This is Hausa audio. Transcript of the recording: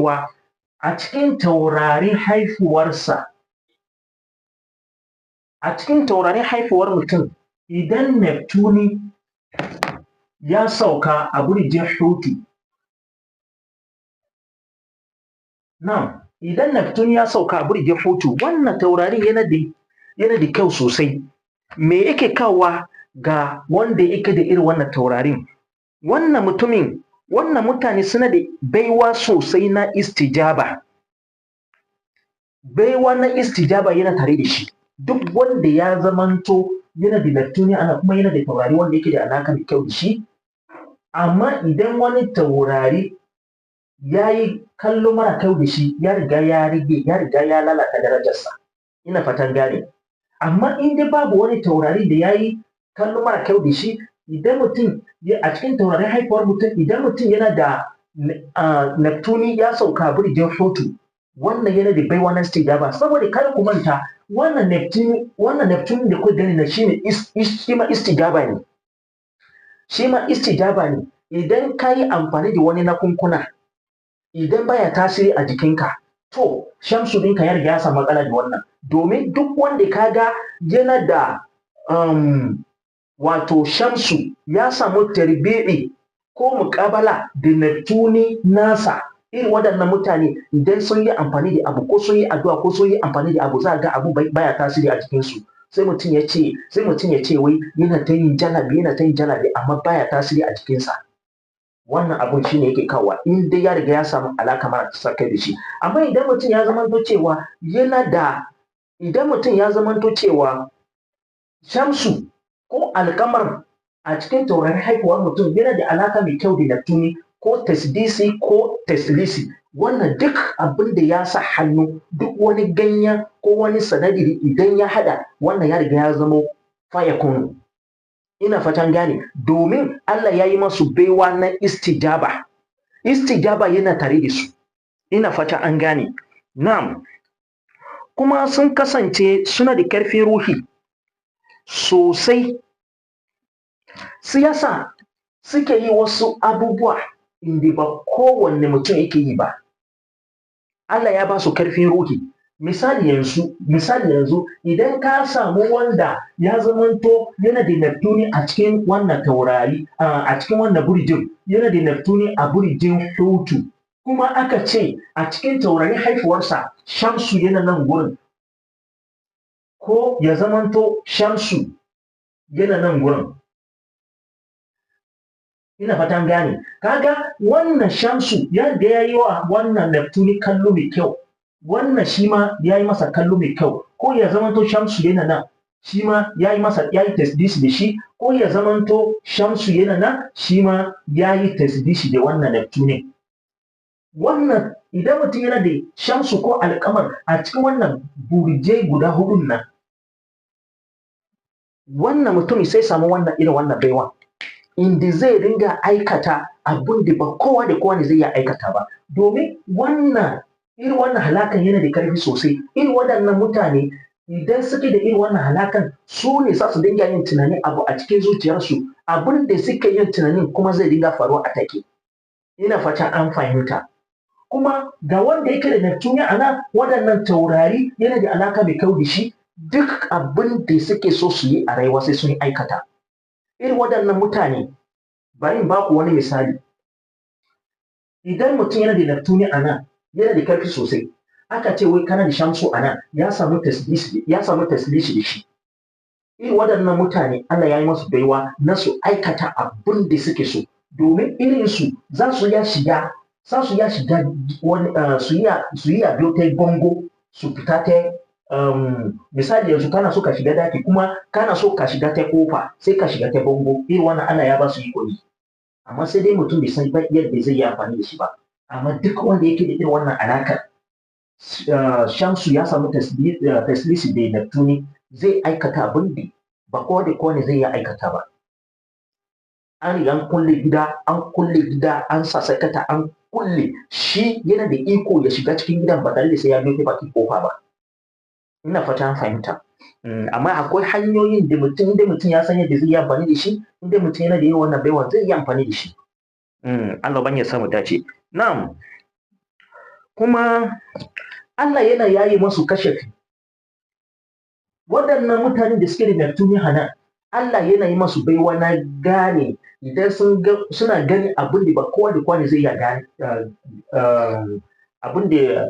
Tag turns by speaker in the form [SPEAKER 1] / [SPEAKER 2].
[SPEAKER 1] cewa a cikin taurarin haifuwarsa, a cikin taurarin haifuwar mutum, idan Neptune ya sauka a burjin Hutu, idan Neptune ya sauka a burjin Hutu, wannan taurarin yana da kyau sosai. Me yake kawowa ga wanda yake da irin wannan taurarin? Wannan mutane suna da baiwa sosai na istijaba. Baiwa na istijaba yana tare da shi. Duk wanda ya zamanto yana da Neptune kuma yana da taurari wanda yake da alaƙa da kyau da shi, amma idan wani taurari ya yi kallo mara kyau da shi, ya riga ya lalata darajarsa. Ina fatan gane. Amma in dai babu wani taurari da ya yi kallo mara kyau da shi, idan mutum a cikin taurarin haifuwar mutum, idan mutum yana da Neptune ya sauka burjin Hutu, wannan yana da baiwa na istijaba. Saboda kar ku manta, wannan Neptune da kuka gani na shi ma istijaba ne. Shi ma istijaba ne. Idan ka yi amfani da wani nakunkuna, idan baya tasiri a jikinka, to shamsu ɗinka ya riga ya samu matsala da wannan. Domin duk wanda ka ga yana da wato shamsu ya samu tarbiɗi ko muƙabala da Neptune nasa, irin waɗannan mutane idan sun yi amfani da abu ko sun yi addu'a ko sun yi amfani da abu, za ga abu baya tasiri a jikinsu. Sai mutum ya ce wai yana ta yin jalabi amma baya tasiri a jikinsa. Wannan abun shine yake kawowa in dai ya riga ya samu alaƙa mara kai da shi. Amma idan mutum ya zamanto cewa shamsu ko alƙamar a cikin taurarin haihuwar mutum yana da alaƙa mai kyau da Neptune ko tasdisi ko taslisi, wannan duk abin da ya sa hannu, duk wani ganye ko wani sanadari idan ya haɗa, wannan ya riga ya zamo fayakunu. Ina fatan gane. Domin Allah ya yi masu baiwa na istijaba. Istijaba yana tare da su. Ina fata an gane. Na'am. Kuma sun kasance suna da ƙarfin ruhi sosai. Siyasa suke yi wasu abubuwa inda ba kowanne mutum yake yi ba. Allah ya ba su ƙarfin ruhi. Misali yanzu idan ka samu wanda ya zamanto yana da Neptune a cikin wannan taurari, a cikin wannan burjin, yana da Neptune a burjin Hutu, kuma aka ce a cikin taurarin haifuwarsa shamsu yana nan gurin, ko ya zamanto shamsu yana nan gurin. Ina fatan gane. Kaga wannan shamsu ya yi wa wannan Neptune kallo mai kyau, wannan shi ma ya yi masa kallo mai kyau, ko ya zamanto shamsu yana nan, shi ma ya yi tasdisi da shi, ko ya zamanto shamsu yana nan, shi ma ya yi tasdisi da wannan Neptune. Wannan idan mutum yana da shamsu ko alƙamar a cikin wannan burjai guda hudun nan, wannan mutum sai samu irin wannan baiwa, inda zai dinga aikata abin da ba kowa da kowa ne zai iya aikata ba. Domin irin wannan halakan yana da ƙarfi sosai. Irin waɗannan mutane idan suke da irin wannan halakan, su ne za su dinga yin tunanin abu a cikin zuciyarsu, abin da suke yin tunanin kuma zai dinga faruwa a take. Ina fata an fahimta. Kuma ga wanda yake da Neptune a nan, waɗannan taurari yana da alaƙa mai kyau da shi, duk abin da suke so su yi a rayuwa sai sun aikata. Irin waɗannan mutane, bari in baku wani misali. Idan mutum yana da Neptune a nan, yana da ƙarfi sosai, aka ce wai kana da shamsu a nan, ya samu taslishi da shi. Irin waɗannan mutane Allah ya yi masu baiwa na su aikata abin da suke so, domin irinsu za su iya shiga su iya biyo ta bango su fita ta misali yanzu kana so ka shiga daki kuma kana so ka shiga ta kofa, sai ka shiga ta bango. Irin wannan Allah ya ba su iko ne, amma sai dai mutum bai san yadda zai yi amfani da shi ba. Amma duk wanda yake da irin wannan alaƙar, shamsu ya samu taslisi da Neptune, zai aikata abin da ba kowa da kowa ne zai iya aikata ba. An riga an kulle gida, an sa sakata, an kulle, shi yana da iko ya shiga cikin gidan ba tare da sai ya biyo ta bakin kofa ba. Ina fata an fahimta. Amma akwai hanyoyin da mutum ya san yadda zai yi amfani da shi, inda mutum yana da irin wannan baiwa zai yi amfani da shi. Allah ban ya samu dace. Na'am. kuma Allah yana yaye masu kashafi. Waɗannan mutanen da suke da Neptune Hanan, Allah yana yi masu baiwa na gane idan suna gani abin da ba kowa da kowa ne zai iya gane abin da